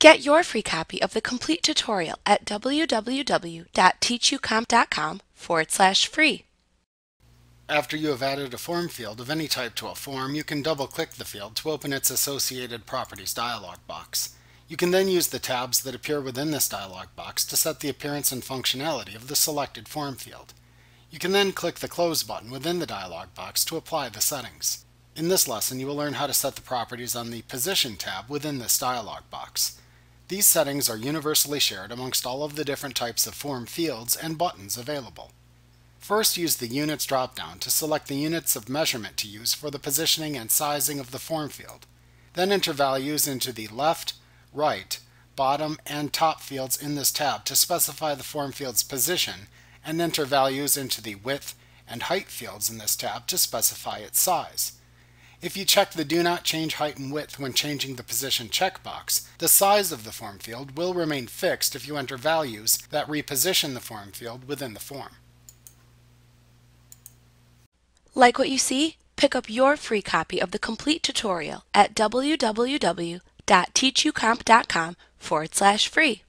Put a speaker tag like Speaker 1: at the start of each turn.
Speaker 1: Get your free copy of the complete tutorial at www.teachucomp.com/free.
Speaker 2: After you have added a form field of any type to a form, you can double-click the field to open its associated properties dialog box. You can then use the tabs that appear within this dialog box to set the appearance and functionality of the selected form field. You can then click the Close button within the dialog box to apply the settings. In this lesson, you will learn how to set the properties on the Position tab within this dialog box. These settings are universally shared amongst all of the different types of form fields and buttons available. First, use the Units drop-down to select the units of measurement to use for the positioning and sizing of the form field. Then enter values into the left, right, bottom, and top fields in this tab to specify the form field's position, and enter values into the width and height fields in this tab to specify its size. If you check the Do Not Change Height and Width when changing the position checkbox, the size of the form field will remain fixed if you enter values that reposition the form field within the form.
Speaker 1: Like what you see? Pick up your free copy of the complete tutorial at www.teachucomp.com/free.